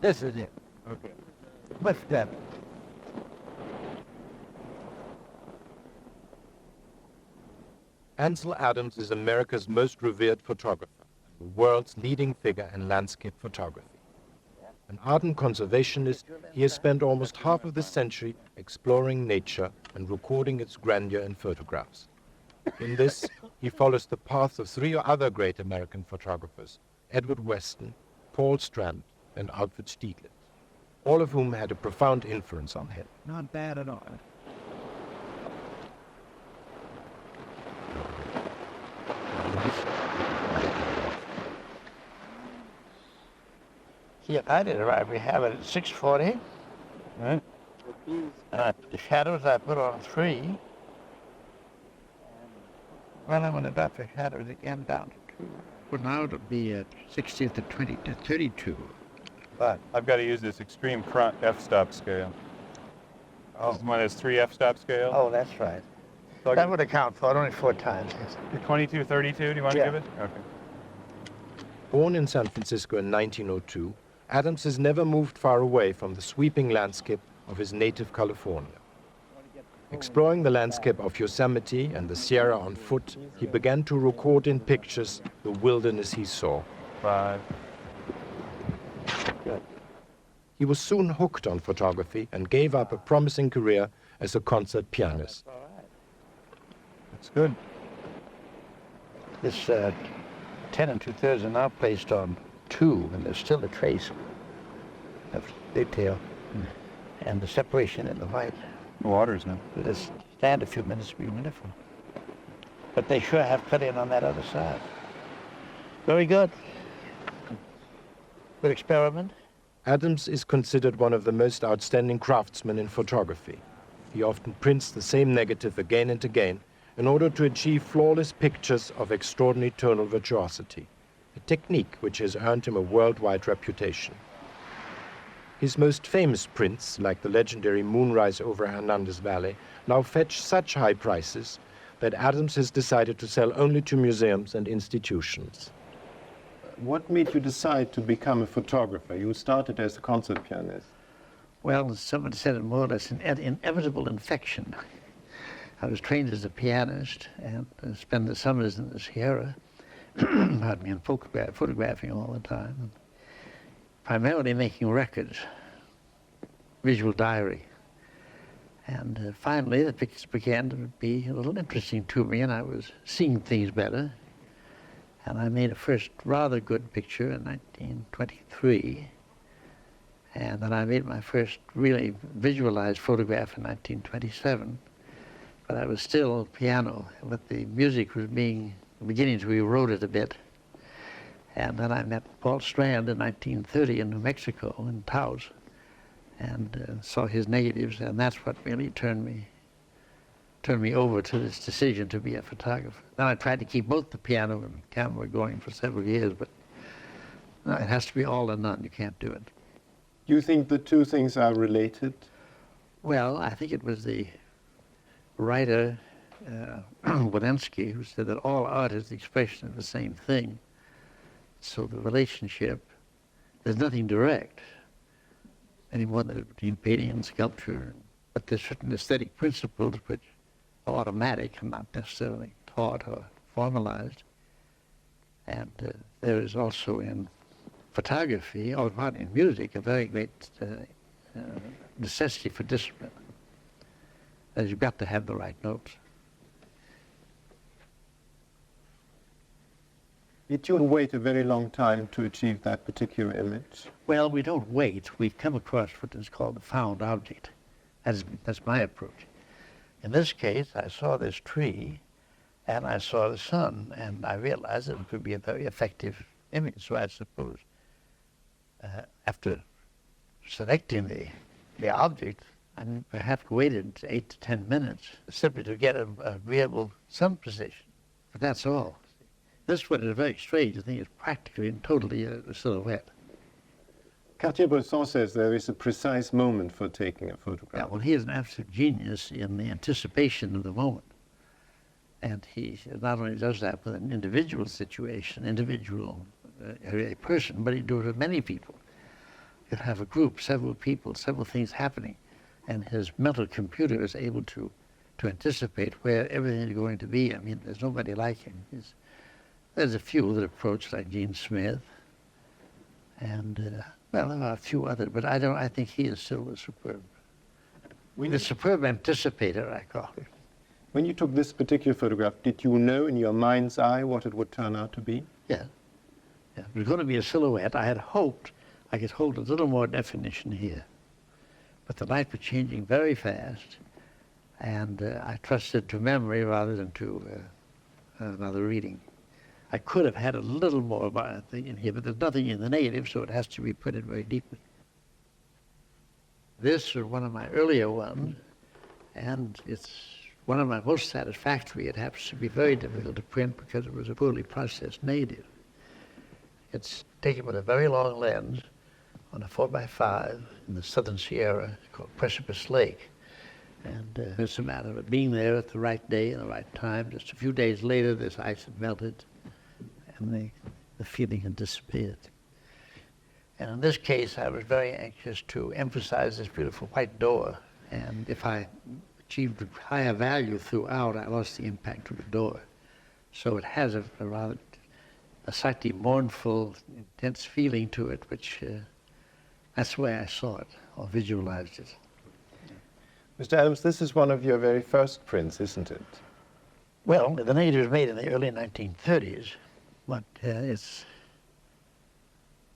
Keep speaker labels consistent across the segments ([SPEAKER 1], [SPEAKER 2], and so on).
[SPEAKER 1] This is it.
[SPEAKER 2] Okay.
[SPEAKER 1] Lift that.
[SPEAKER 3] Ansel Adams is America's most revered photographer, the world's leading figure in landscape photography. An ardent conservationist, he has spent almost half of the century exploring nature and recording its grandeur in photographs. In this, he follows the path of three other great American photographers, Edward Weston, Paul Strand, and Alfred Eisenstaedt, all of whom had a profound influence on him.
[SPEAKER 1] Not bad at all. Here, I did arrive. We have it at 6:40.
[SPEAKER 2] Right.
[SPEAKER 1] The shadows I put on 3. Well, I'm going to drop the shadows again down to 2. Well, now it'll be at 60th to 20 to 32.
[SPEAKER 2] But I've got to use this extreme front f-stop scale.
[SPEAKER 1] Oh.
[SPEAKER 2] This is one of those 3 f-stop scales.
[SPEAKER 1] Oh, that's right.
[SPEAKER 2] So
[SPEAKER 1] That would account for it only 4 times.
[SPEAKER 2] 22, 32, do you want to
[SPEAKER 1] Yeah.
[SPEAKER 2] give it? Okay.
[SPEAKER 3] Born in San Francisco in 1902, Adams has never moved far away from the sweeping landscape of his native California. Exploring the landscape of Yosemite and the Sierra on foot, he began to record in pictures the wilderness he saw.
[SPEAKER 2] 5.
[SPEAKER 1] Good.
[SPEAKER 3] He was soon hooked on photography and gave up a promising career as a concert pianist.
[SPEAKER 1] All right.
[SPEAKER 2] That's good.
[SPEAKER 1] This 10 and 2/3 are now placed on 2, and there's still a trace of detail and the separation in the white.
[SPEAKER 2] The water's now.
[SPEAKER 1] Let's stand a few minutes, be wonderful. But they sure have cut in on that other side. Very good. Good experiment.
[SPEAKER 3] Adams is considered one of the most outstanding craftsmen in photography. He often prints the same negative again and again in order to achieve flawless pictures of extraordinary tonal virtuosity, a technique which has earned him a worldwide reputation. His most famous prints, like the legendary Moonrise over Hernandez Valley, now fetch such high prices that Adams has decided to sell only to museums and institutions.
[SPEAKER 4] What made you decide to become a photographer? You started as a concert pianist.
[SPEAKER 1] Well, somebody said it more or less an inevitable infection. I was trained as a pianist and spent the summers in the Sierra, pardon me, and photographing all the time, and primarily making records, visual diary. And finally, the pictures began to be a little interesting to me, and I was seeing things better. And I made a first rather good picture in 1923. And then I made my first really visualized photograph in 1927. But I was still piano, but the music was beginning to erode it a bit. And then I met Paul Strand in 1930 in New Mexico, in Taos, and saw his negatives, and that's what really turned me over to this decision to be a photographer. Then I tried to keep both the piano and camera going for several years, but no, it has to be all or none. You can't do it.
[SPEAKER 4] Do you think the two things are related?
[SPEAKER 1] Well, I think it was the writer, Walensky, who said that all art is the expression of the same thing. So the relationship, there's nothing direct, any more than between painting and sculpture. But there's certain aesthetic principles which are automatic and not necessarily taught or formalized. And there is also in photography, or in music, a very great necessity for discipline. As you've got to have the right notes.
[SPEAKER 4] Did you wait a very long time to achieve that particular image?
[SPEAKER 1] Well, we don't wait. We've come across what is called the found object. That's my approach. In this case, I saw this tree, and I saw the sun, and I realized it could be a very effective image. So I suppose, after selecting the object, I perhaps waited 8 to 10 minutes simply to get a agreeable sun position. But that's all. This one is very strange. I think it's practically and totally a silhouette.
[SPEAKER 4] Cartier-Bresson says there is a precise moment for taking a photograph.
[SPEAKER 1] Yeah, well, he is an absolute genius in the anticipation of the moment. And he not only does that with an individual situation, a person, but he does it with many people. you have a group, several people, several things happening, and his mental computer is able to anticipate where everything is going to be. I mean, there's nobody like him. There's a few that approach, like Gene Smith, and well, there are a few others, but I think he is still the superb. The superb anticipator, I call it.
[SPEAKER 4] When you took this particular photograph, did you know in your mind's eye what it would turn out to be?
[SPEAKER 1] Yeah. Yeah. It was going to be a silhouette. I had hoped I could hold a little more definition here. But the light was changing very fast, and I trusted to memory rather than to another reading. I could have had a little more thing in here, but there's nothing in the negative, so it has to be put in very deeply. This is one of my earlier ones, and it's one of my most satisfactory. It happens to be very difficult to print because it was a poorly processed negative. It's taken with a very long lens on a 4x5 in the southern Sierra called Precipice Lake. And it's a matter of it being there at the right day and the right time. Just a few days later, this ice had melted and the feeling had disappeared. And in this case, I was very anxious to emphasize this beautiful white door. And if I achieved a higher value throughout, I lost the impact of the door. So it has a slightly mournful, intense feeling to it, which that's the way I saw it or visualized it.
[SPEAKER 4] Mr. Adams, this is one of your very first prints, isn't it?
[SPEAKER 1] Well, the negative was made in the early 1930s, but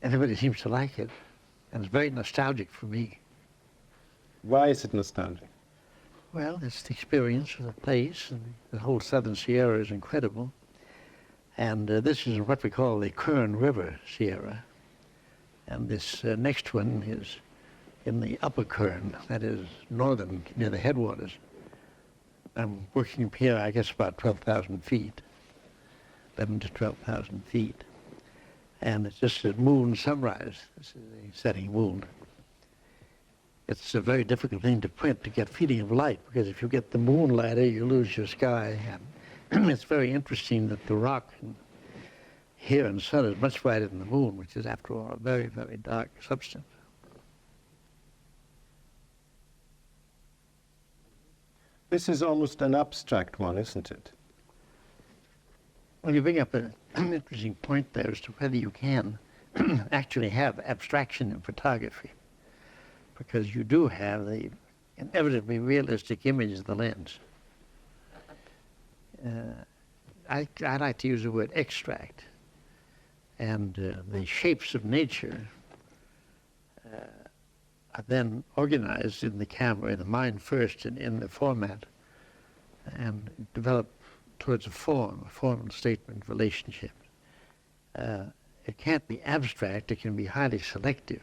[SPEAKER 1] everybody seems to like it, and it's very nostalgic for me.
[SPEAKER 4] Why is it nostalgic?
[SPEAKER 1] Well, it's the experience of the place, and the whole southern Sierra is incredible. And this is what we call the Kern River Sierra. And this next one is in the upper Kern, that is northern, near the headwaters. I'm working up here, I guess, about 12,000 feet, 11 to 12,000 feet. And it's just a moon sunrise. This is a setting moon. It's a very difficult thing to print, to get feeling of light, because if you get the moon lighter, you lose your sky. And it's very interesting that the rock here in the sun is much brighter than the moon, which is, after all, a very, very dark substance.
[SPEAKER 4] This is almost an abstract one, isn't it?
[SPEAKER 1] Well, you bring up an interesting point there as to whether you can actually have abstraction in photography, because you do have the inevitably realistic image of the lens. I like to use the word extract, and the shapes of nature are then organized in the camera, in the mind first, and in the format, and develop towards a formal statement relationship. It can't be abstract, it can be highly selective.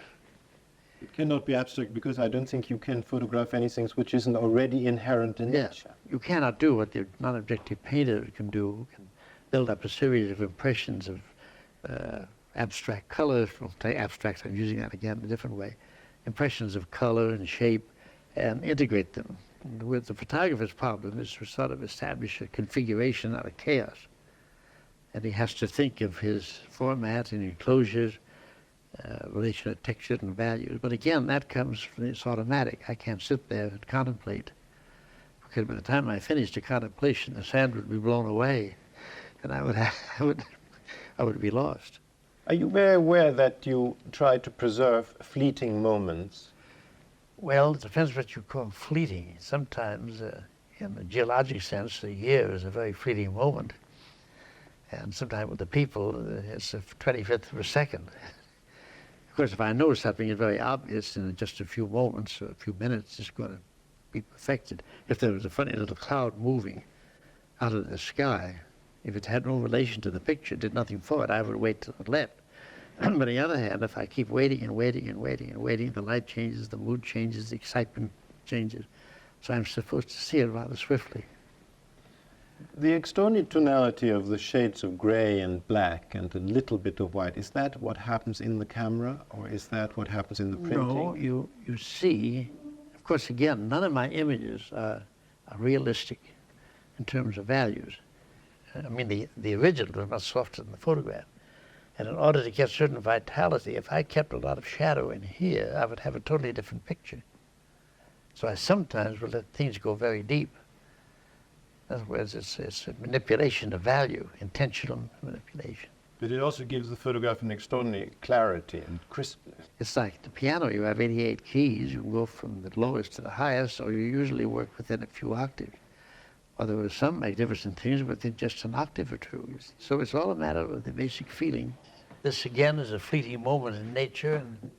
[SPEAKER 4] It cannot be abstract because I don't think you can photograph anything which isn't already inherent in nature.
[SPEAKER 1] You cannot do what the non-objective painter can do, can build up a series of impressions of abstract colors. We'll say abstract, I'm using that again in a different way. Impressions of color and shape, and integrate them. And with the photographer's problem is to sort of establish a configuration out of chaos. And he has to think of his format and enclosures, relation of textures and values. But again, that comes from, it's automatic. I can't sit there and contemplate, because by the time I finish the contemplation, the sand would be blown away, and I would be lost.
[SPEAKER 4] Are you very aware that you try to preserve fleeting moments?
[SPEAKER 1] Well, it depends what you call fleeting. Sometimes, in the geologic sense, a year is a very fleeting moment. And sometimes with the people, it's a 25th of a second. Of course, if I know something is very obvious in just a few moments or a few minutes, it's going to be perfected. If there was a funny little cloud moving out of the sky, if it had no relation to the picture, did nothing for it, I would wait till it left. But on the other hand, if I keep waiting and waiting and waiting and waiting, the light changes, the mood changes, the excitement changes. So I'm supposed to see it rather swiftly.
[SPEAKER 4] The extraordinary tonality of the shades of gray and black and a little bit of white, is that what happens in the camera, or is that what happens in the printing?
[SPEAKER 1] No, you see, of course, again, none of my images are realistic in terms of values. I mean, the original was much softer than the photograph. And in order to get certain vitality, if I kept a lot of shadow in here, I would have a totally different picture. So I sometimes will let things go very deep. In other words, it's a manipulation of value, intentional manipulation.
[SPEAKER 4] But it also gives the photograph an extraordinary clarity and crispness.
[SPEAKER 1] It's like the piano. You have 88 keys. You can go from the lowest to the highest, or you usually work within a few octaves. Or there were some magnificent things within just an octave or two. So it's all a matter of the basic feeling. This, again, is a fleeting moment in nature, and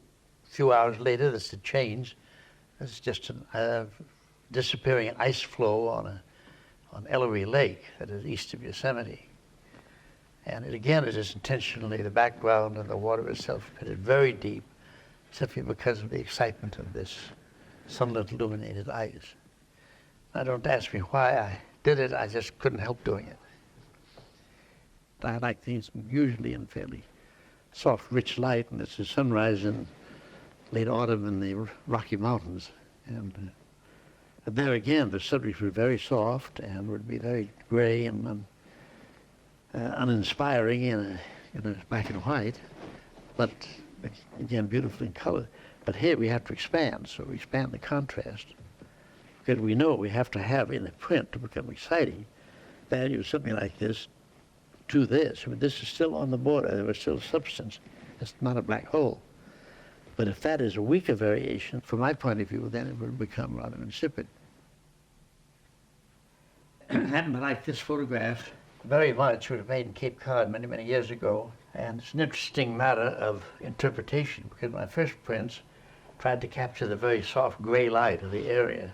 [SPEAKER 1] a few hours later, there's a change. It's just a disappearing ice flow on Ellery Lake, that is east of Yosemite. And it, again, it is intentionally the background and the water itself pitted very deep, simply because of the excitement of this sunlit illuminated ice. Now, don't ask me why I did it, I just couldn't help doing it. I like things usually in fairly soft, rich light, and it's a sunrise in late autumn in the Rocky Mountains. And there again, the subjects were very soft and would be very gray and uninspiring in a black and white, but again, beautiful in color. But here we have to expand, so we expand the contrast. Because we know we have to have in the print to become exciting value something like this to this. I mean, this is still on the border, there was still substance. It's not a black hole. But if that is a weaker variation, from my point of view, then it would become rather insipid. I happen to like this photograph very much. It was made in Cape Cod many, many years ago. And it's an interesting matter of interpretation, because my first prints tried to capture the very soft gray light of the area.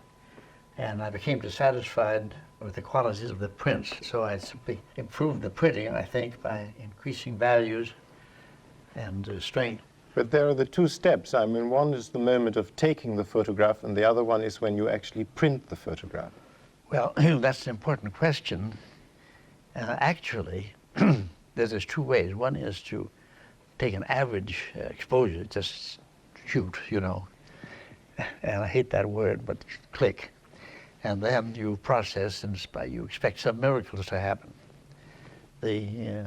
[SPEAKER 1] And I became dissatisfied with the qualities of the prints. So I simply improved the printing, I think, by increasing values and strength.
[SPEAKER 4] But there are the two steps. I mean, one is the moment of taking the photograph, and the other one is when you actually print the photograph.
[SPEAKER 1] Well, that's an important question. Actually, there's two ways. One is to take an average exposure, just shoot, you know. And I hate that word, but click. And then you process, and you expect some miracles to happen. The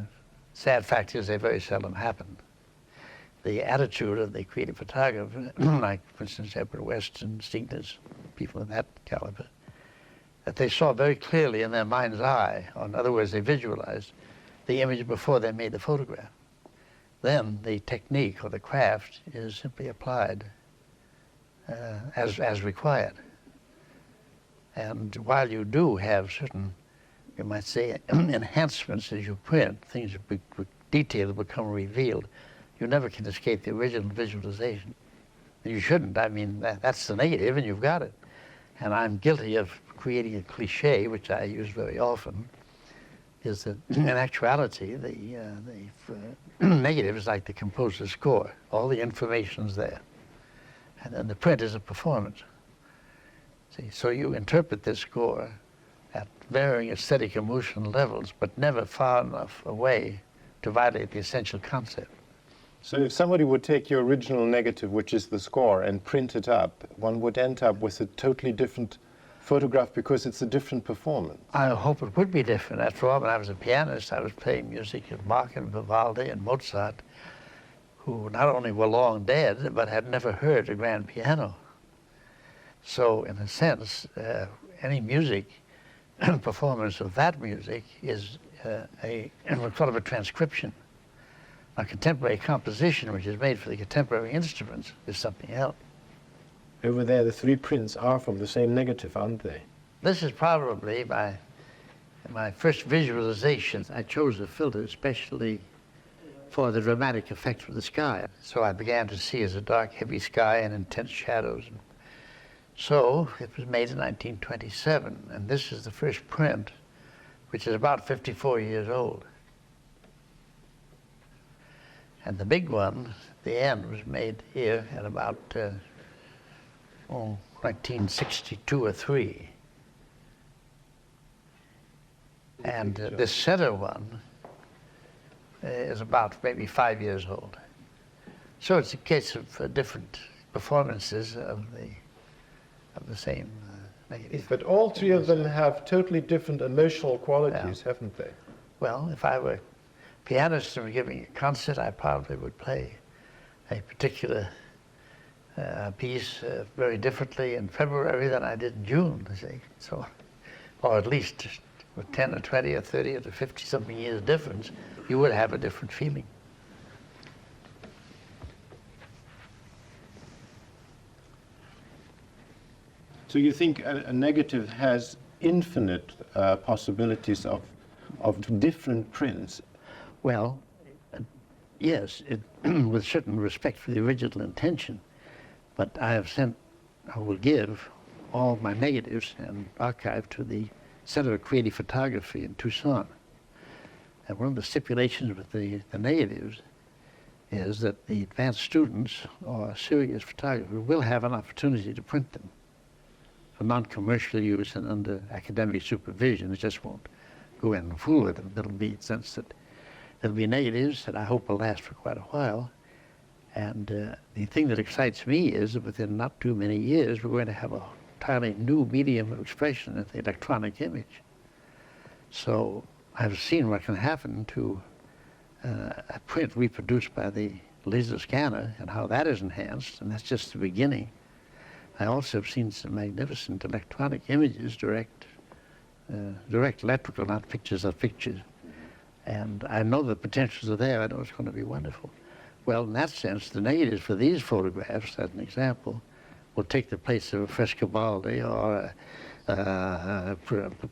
[SPEAKER 1] sad fact is they very seldom happen. The attitude of the creative photographer, like, for instance, Edward Weston, Stiglitz, people of that caliber, that they saw very clearly in their mind's eye, or in other words, they visualized the image before they made the photograph. Then the technique or the craft is simply applied as required. And while you do have certain, you might say, enhancements as you print, things details become revealed, you never can escape the original visualization. And you shouldn't. I mean, that's the negative, and you've got it. And I'm guilty of creating a cliche, which I use very often, is that in actuality, the negative is like the composer's score. All the information's there. And then the print is a performance. See, so you interpret this score at varying aesthetic emotional levels, but never far enough away to violate the essential concept.
[SPEAKER 4] So if somebody would take your original negative, which is the score, and print it up, one would end up with a totally different photograph because it's a different performance.
[SPEAKER 1] I hope it would be different. After all, when I was a pianist, I was playing music of Bach and Vivaldi and Mozart, who not only were long dead, but had never heard a grand piano. So, in a sense, any music performance of that music is what's sort of a transcription. A contemporary composition, which is made for the contemporary instruments, is something else.
[SPEAKER 3] Over there, the three prints are from the same negative, aren't they?
[SPEAKER 1] This is probably my first visualization. I chose a filter especially for the dramatic effect of the sky. So I began to see as a dark, heavy sky and intense shadows. So it was made in 1927, and this is the first print, which is about 54 years old. And the big one, the end, was made here at about 1962 or 3. And this center one is about maybe 5 years old. So it's a case of different performances of the same negative.
[SPEAKER 3] But all three of them have totally different emotional qualities, haven't they?
[SPEAKER 1] Well, if I pianist were giving a concert, I probably would play a particular piece very differently in February than I did in June, you see. So, or at least with 10 or 20 or 30 or 50 something years difference, you would have a different feeling.
[SPEAKER 4] So you think a negative has infinite possibilities of different prints?
[SPEAKER 1] Well, yes, with certain respect for the original intention, but I will give all my negatives and archive to the Center of Creative Photography in Tucson. And one of the stipulations with the negatives is that the advanced students or serious photographers will have an opportunity to print them for non-commercial use and under academic supervision. It just won't go in and fool with them. There'll be a sense that there'll be negatives that I hope will last for quite a while. And the thing that excites me is that within not too many years, we're going to have a entirely new medium of expression of the electronic image. So I've seen what can happen to a print reproduced by the laser scanner and how that is enhanced, and that's just the beginning. I also have seen some magnificent electronic images, direct electrical, not pictures of pictures. And I know the potentials are there. I know it's going to be wonderful. Well, in that sense, the negatives for these photographs, as an example, will take the place of a Frescobaldi or a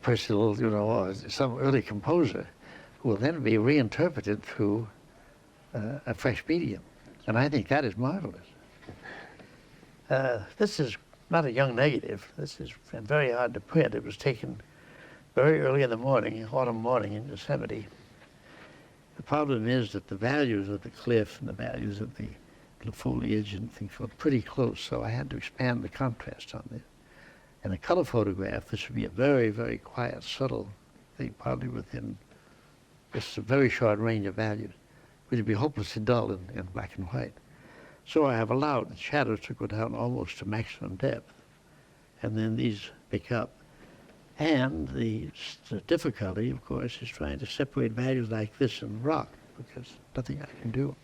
[SPEAKER 1] Percival, you know, or some early composer, who will then be reinterpreted through a fresh medium. And I think that is marvelous. This is not a young negative. This is very hard to print. It was taken very early in the morning, autumn morning in Yosemite. The problem is that the values of the cliff and the values of the foliage and things were pretty close, so I had to expand the contrast on this. In a color photograph, this would be a very, very quiet, subtle thing, probably within just a very short range of values, which would be hopelessly dull in black and white. So I have allowed the shadows to go down almost to maximum depth, and then these pick up. And the difficulty, of course, is trying to separate values like this in rock, because nothing I can do.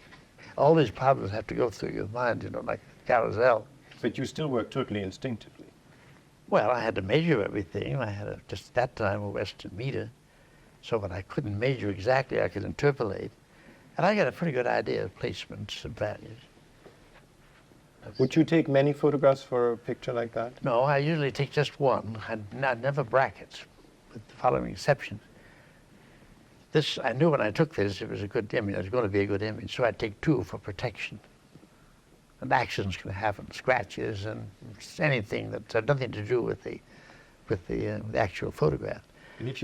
[SPEAKER 1] All these problems have to go through your mind, you know, like a carousel.
[SPEAKER 2] But you still work totally instinctively.
[SPEAKER 1] Well, I had to measure everything. I had, just at that time, a Western meter. So when I couldn't measure exactly, I could interpolate. And I got a pretty good idea of placements and values.
[SPEAKER 3] Would you take many photographs for a picture like that?
[SPEAKER 1] No, I usually take just one. I'd never brackets, with the following exceptions. This, I knew when I took this, it was a good image. It was going to be a good image, so I'd take two for protection. And actions can happen, scratches and anything that had nothing to do with the actual photograph.
[SPEAKER 3] And if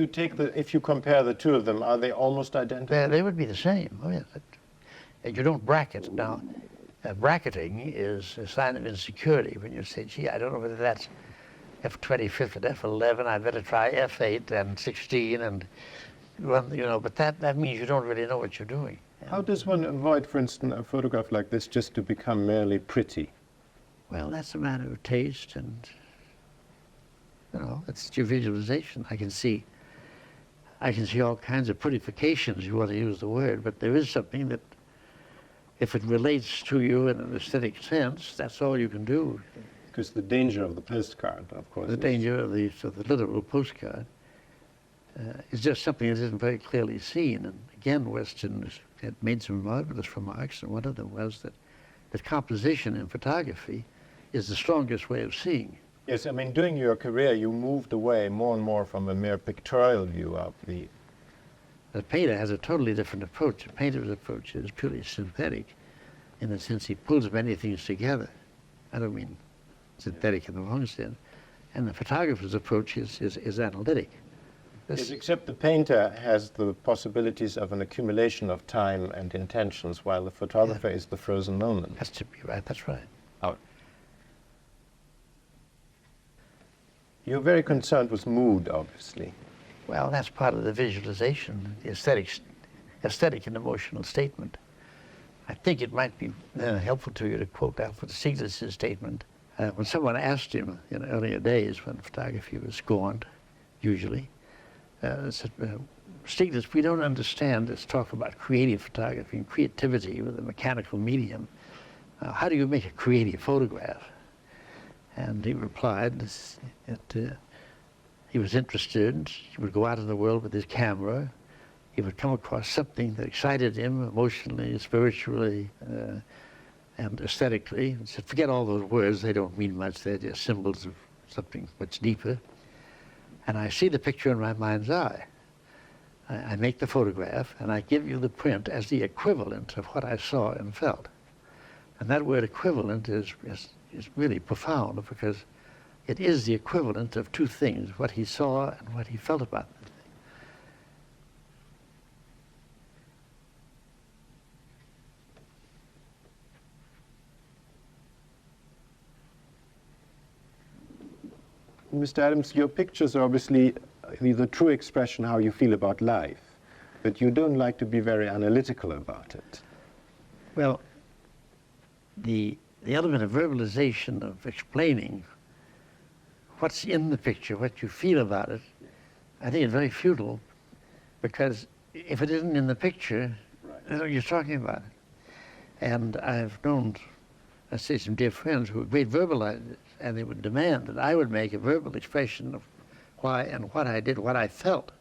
[SPEAKER 3] you compare the two of them, are they almost identical?
[SPEAKER 1] They would be the same. Oh yeah. And you don't bracket now. Bracketing is a sign of insecurity when you say, gee, I don't know whether that's F25 and F11, I'd better try F8 and 16 and, you know, but that means you don't really know what you're doing.
[SPEAKER 4] How does one avoid, for instance, a photograph like this just to become merely pretty?
[SPEAKER 1] Well, that's a matter of taste and, you know, it's your visualization. I can see all kinds of prettifications, you want to use the word, but there is something that, if it relates to you in an aesthetic sense, that's all you can do.
[SPEAKER 4] Because the danger of the postcard, of course.
[SPEAKER 1] The danger of the literal postcard is just something that isn't very clearly seen. And again, Weston had made some marvelous remarks, and one of them was that composition in photography is the strongest way of seeing.
[SPEAKER 3] Yes, I mean, during your career, you moved away more and more from a mere pictorial view of the...
[SPEAKER 1] The painter has a totally different approach. A painter's approach is purely synthetic, in the sense he pulls many things together. I don't mean synthetic in the wrong sense. And the photographer's approach is analytic.
[SPEAKER 3] Yes, except the painter has the possibilities of an accumulation of time and intentions, while the photographer is the frozen moment.
[SPEAKER 1] Has to be right, that's right.
[SPEAKER 3] You're very concerned with mood, obviously.
[SPEAKER 1] Well, that's part of the visualization, the aesthetic and emotional statement. I think it might be helpful to you to quote Alfred Eisenstaedt's statement. When someone asked him in earlier days when photography was scorned, usually, said, Stiglitz, we don't understand this talk about creative photography and creativity with a mechanical medium. How do you make a creative photograph? And he replied that he was interested. He would go out in the world with his camera. He would come across something that excited him emotionally, spiritually, and aesthetically. He said, forget all those words. They don't mean much. They're just symbols of something much deeper. And I see the picture in my mind's eye. I make the photograph, and I give you the print as the equivalent of what I saw and felt. And that word equivalent is really profound, because it is the equivalent of two things, what he saw and what he felt about the thing.
[SPEAKER 4] Mr. Adams, your pictures are obviously the true expression how you feel about life, but you don't like to be very analytical about it.
[SPEAKER 1] Well, the element of verbalization, of explaining what's in the picture, what you feel about it, I think it's very futile, because if it isn't in the picture, right, you're talking about it. And I've known, let's say, some dear friends who were great verbalizers, and they would demand that I would make a verbal expression of why and what I did, what I felt.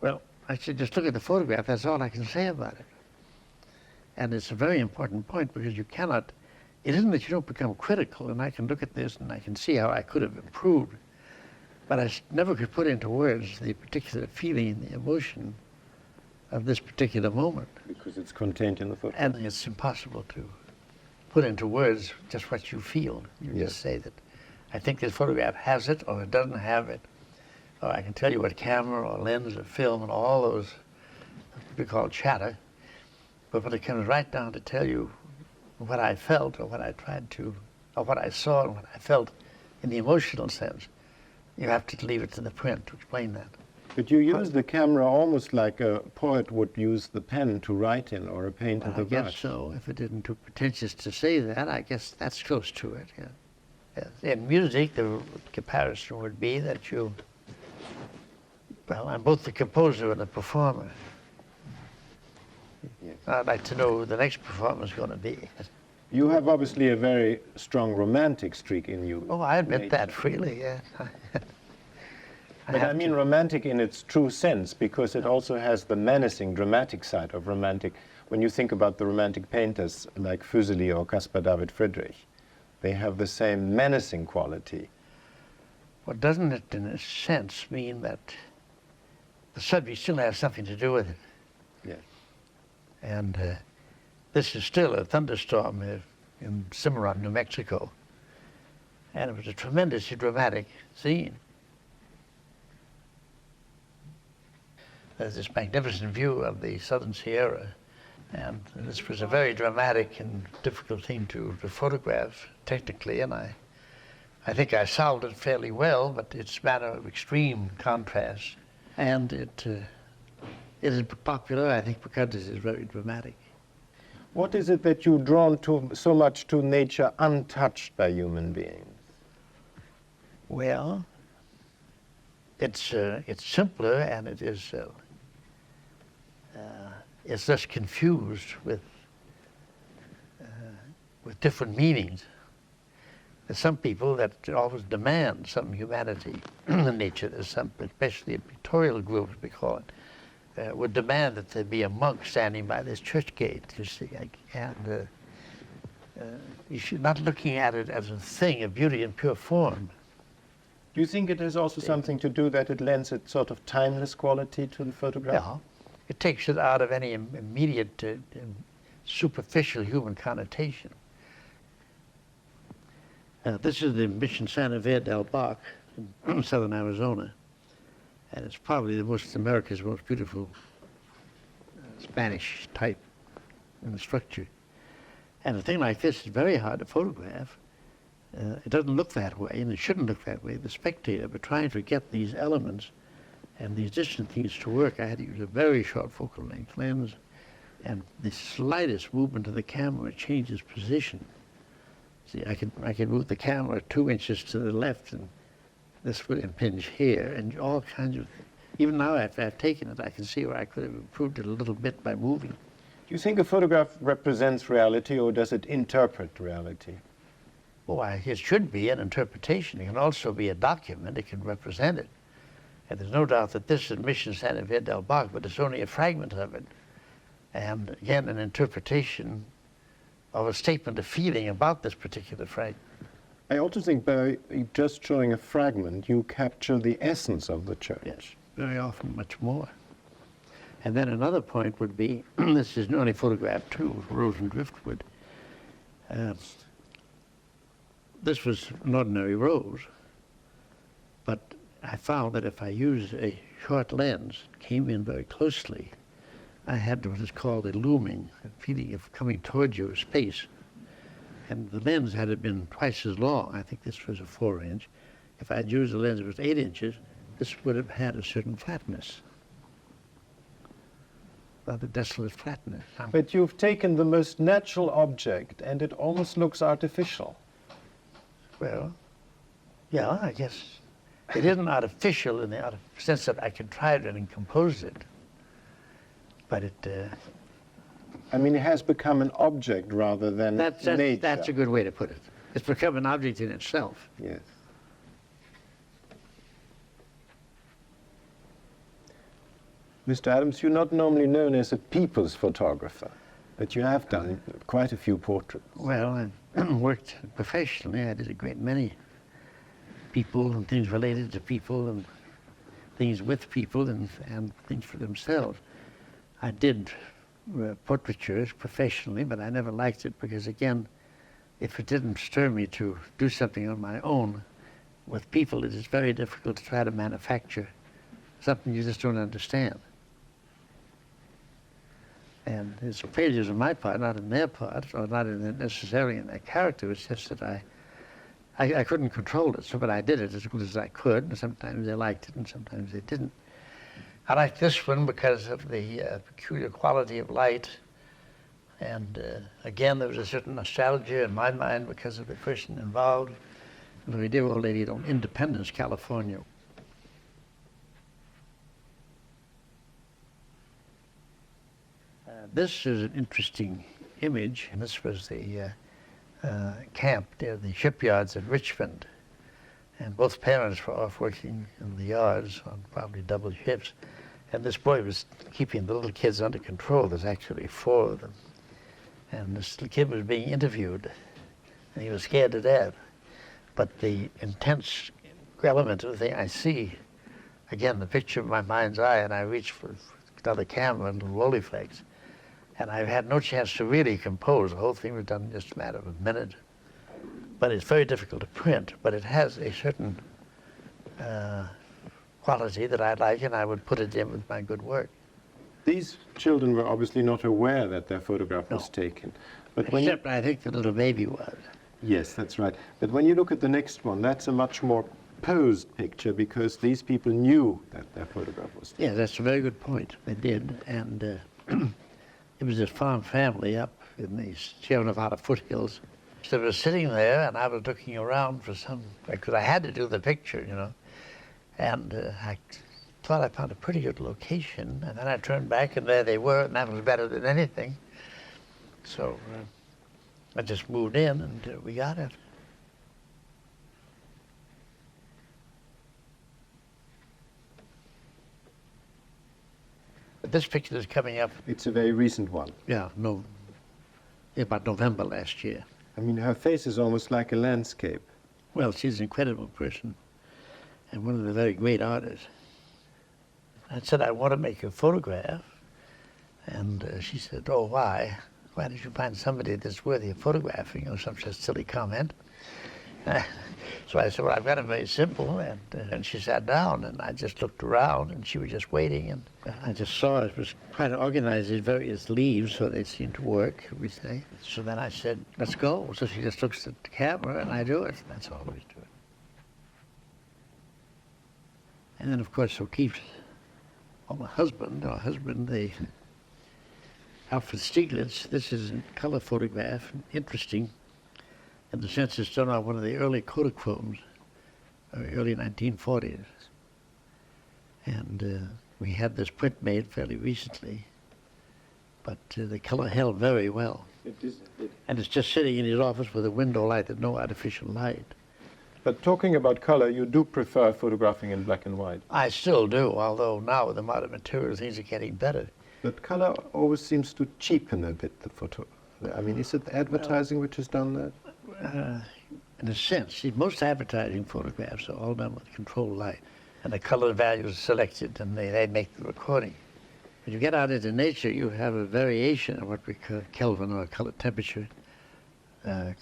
[SPEAKER 1] Well, I said, just look at the photograph, that's all I can say about it. And it's a very important point, because you cannot, it isn't that you don't become critical, and I can look at this and I can see how I could have improved, but I never could put into words the particular feeling, the emotion of this particular moment.
[SPEAKER 4] Because it's contained in the photograph.
[SPEAKER 1] And it's impossible to put into words just what you feel. You
[SPEAKER 4] Yes.
[SPEAKER 1] just say that I think this photograph has it, or it doesn't have it, or I can tell you what camera or lens or film and all those we call chatter. But when it comes right down to tell you what I felt, or what I tried to, or what I saw and what I felt in the emotional sense, you have to leave it to the print to explain that.
[SPEAKER 4] But you use the camera almost like a poet would use the pen to write in, or a painter the
[SPEAKER 1] I guess
[SPEAKER 4] brush.
[SPEAKER 1] so. If it isn't too pretentious to say that, I guess that's close to it, yeah. Yes. In music, the comparison would be that you, well, I'm both the composer and the performer.
[SPEAKER 4] Yes.
[SPEAKER 1] I'd like to know who the next performer is going to be.
[SPEAKER 4] You have obviously a very strong romantic streak in you.
[SPEAKER 1] Oh, I admit
[SPEAKER 4] nature.
[SPEAKER 1] that freely, yeah.
[SPEAKER 4] But I mean romantic in its true sense, because it also has the menacing, dramatic side of romantic. When you think about the romantic painters like Fuseli or Caspar David Friedrich, they have the same menacing quality.
[SPEAKER 1] Well, doesn't it, in a sense, mean that the subject still has something to do with it?
[SPEAKER 4] Yes.
[SPEAKER 1] And this is still a thunderstorm in Cimarron, New Mexico. And it was a tremendously dramatic scene. There's this magnificent view of the Southern Sierra, and this was a very dramatic and difficult thing to photograph technically, and I think I solved it fairly well, but it's a matter of extreme contrast. And it is popular, I think, because it is very dramatic.
[SPEAKER 4] What is it that you're drawn to so much to nature untouched by human beings?
[SPEAKER 1] Well, it's simpler, and it is it's less confused with different meanings. There's some people that always demand some humanity in nature. There's some, especially a pictorial group, we call it, would demand that there be a monk standing by this church gate, you see, and you should not looking at it as a thing of beauty and pure form.
[SPEAKER 4] Do you think it has also something to do that it lends a sort of timeless quality to the photograph?
[SPEAKER 1] Yeah, it takes it out of any immediate superficial human connotation. This is the Mission Santa Fe del Bac in southern Arizona, and it's probably America's most beautiful Spanish type in the structure. And a thing like this is very hard to photograph. It doesn't look that way, and it shouldn't look that way, the spectator, but trying to get these elements and these distant things to work, I had to use a very short focal length lens, and the slightest movement of the camera changes position. See, I could move the camera 2 inches to the left, and this would impinge here, and all kinds of Even now, after I've taken it, I can see where I could have improved it a little bit by moving.
[SPEAKER 4] Do you think a photograph represents reality, or does it interpret reality?
[SPEAKER 1] Oh, it should be an interpretation. It can also be a document. It can represent it. And there's no doubt that this is Mission Santa Fe del Bosque, but it's only a fragment of it. And again, an interpretation of a statement of feeling about this particular fragment.
[SPEAKER 4] I also think by just showing a fragment, you capture the essence of the church.
[SPEAKER 1] Yes, very often much more. And then another point would be, this is only photograph 2, rose and driftwood. This was an ordinary rose, but I found that if I used a short lens, came in very closely, I had what is called a looming, a feeling of coming towards you, space. And the lens, had it been twice as long, I think this was a 4-inch, if I'd used a lens that was 8 inches, this would have had a certain flatness, rather desolate flatness.
[SPEAKER 4] But you've taken the most natural object, and it almost looks artificial.
[SPEAKER 1] Well, yeah, I guess it isn't artificial in the sense that I contrived it and composed it, but it...
[SPEAKER 4] I mean, it has become an object rather than nature.
[SPEAKER 1] That's a good way to put it. It's become an object in itself.
[SPEAKER 4] Yes. Mr. Adams, you're not normally known as a people's photographer, but you have done quite a few portraits.
[SPEAKER 1] Well, I worked professionally. I did a great many people and things related to people and things with people and things for themselves. I did portraitures professionally, but I never liked it because, again, if it didn't stir me to do something on my own with people, it is very difficult to try to manufacture something you just don't understand. And it's failures on my part, not in their part, or not necessarily in their character. It's just that I couldn't control it, so but I did it as good as I could, and sometimes they liked it and sometimes they didn't. I like this one because of the peculiar quality of light, and again, there was a certain nostalgia in my mind because of the person involved, a very dear old lady in Independence, California. This is an interesting image, and this was the camp near the shipyards at Richmond. And both parents were off working in the yards on probably double shifts. And this boy was keeping the little kids under control. There's actually 4 of them. And this little kid was being interviewed, and he was scared to death. But the intense element of the thing I see, again, the picture of my mind's eye, and I reach for another camera and little Rolleiflex. And I've had no chance to really compose. The whole thing was done in just a matter of a minute. But it's very difficult to print, but it has a certain quality that I like, and I would put it in with my good work.
[SPEAKER 4] These children were obviously not aware that their photograph was taken. But when
[SPEAKER 1] Except I think the little baby was.
[SPEAKER 4] Yes, that's right. But when you look at the next one, that's a much more posed picture because these people knew that their photograph was taken.
[SPEAKER 1] Yeah, that's a very good point. They did, and it was this farm family up in the Sierra Nevada foothills. So I was sitting there, and I was looking around for some, because I had to do the picture, you know. And I thought I found a pretty good location, and then I turned back, and there they were, and that was better than anything. So I just moved in, and we got it. But this picture is coming up.
[SPEAKER 4] It's a very recent one.
[SPEAKER 1] Yeah, about November last year.
[SPEAKER 4] I mean, her face is almost like a landscape.
[SPEAKER 1] Well, she's an incredible person and one of the very great artists. I said, I want to make a photograph. And she said, oh, why? Why did you find somebody that's worthy of photographing? Or some such silly comment. So I said, well, I've got it very simple. And she sat down, and I just looked around, and she was just waiting. And I just saw it was trying to organize these various leaves so they seemed to work, we say. So then I said, let's go. So she just looks at the camera, and I do it. That's all there is to it. And then, of course, O'Keeffe's my husband, Alfred Stieglitz. This is a color photograph, interesting, in the sense it's done on one of the early Kodachromes, early 1940s. And we had this print made fairly recently, but the color held very well. And it's just sitting in his office with a window light and no artificial light.
[SPEAKER 4] But talking about color, you do prefer photographing in black and white.
[SPEAKER 1] I still do, although now with the modern materials, things are getting better.
[SPEAKER 4] But color always seems to cheapen a bit the photo. I mean, is it advertising which has done that?
[SPEAKER 1] In a sense, see, most advertising photographs are all done with controlled light, and the color values are selected, and they make the recording. When you get out into nature, you have a variation of what we call Kelvin or color temperature, a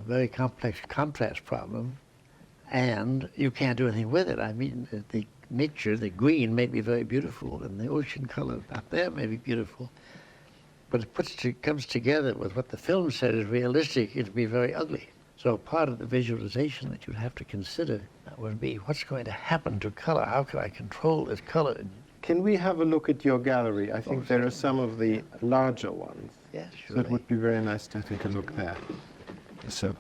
[SPEAKER 1] very complex contrast problem, and you can't do anything with it. I mean, the nature, the green may be very beautiful, and the ocean color up there may be beautiful, but it comes together with what the film said is realistic, it'd be very ugly. So part of the visualization that you'd have to consider would be, what's going to happen to color? How can I control this color?
[SPEAKER 4] Can we have a look at your gallery? I think there are some of the larger ones.
[SPEAKER 1] Yes,
[SPEAKER 4] sure. So it would be very nice to take a look there. So,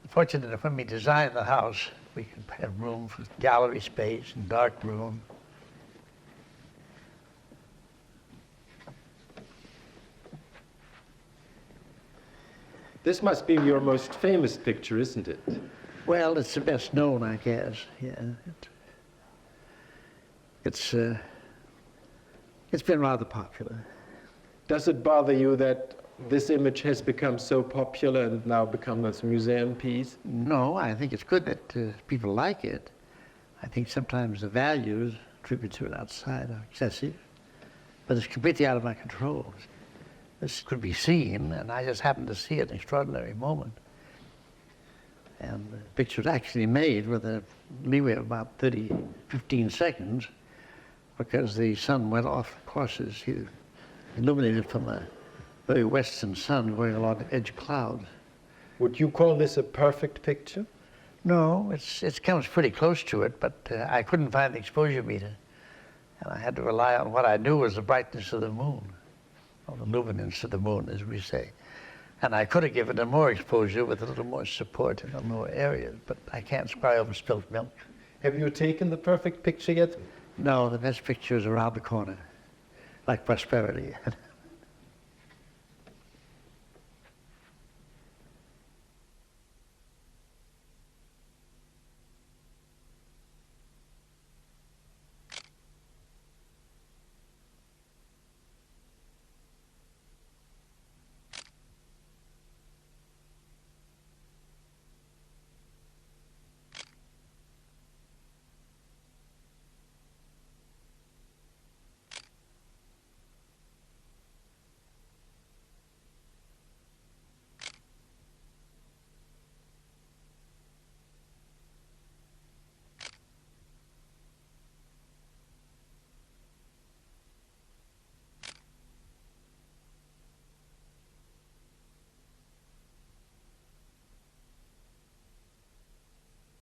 [SPEAKER 1] fortunate that when we designed the house, we could have room for gallery space and dark room.
[SPEAKER 4] This must be your most famous picture, isn't it?
[SPEAKER 1] Well, it's the best known, I guess. Yeah, it's been rather popular.
[SPEAKER 4] Does it bother you that this image has become so popular and now become a museum piece?
[SPEAKER 1] No, I think it's good that people like it. I think sometimes the values attributed to it outside are excessive, but it's completely out of my control. This could be seen, and I just happened to see it at an extraordinary moment. And the picture was actually made with a leeway of about 15 seconds, because the sun went off courses. He illuminated from a very western sun going along the edge of clouds.
[SPEAKER 4] Would you call this a perfect picture?
[SPEAKER 1] No, it comes pretty close to it, but I couldn't find the exposure meter. And I had to rely on what I knew was the brightness of the moon, or the luminance of the moon, as we say. And I could have given it more exposure with a little more support in the lower areas, but I can't cry over spilt milk.
[SPEAKER 4] Have you taken the perfect picture yet?
[SPEAKER 1] No, the best picture is around the corner, like prosperity.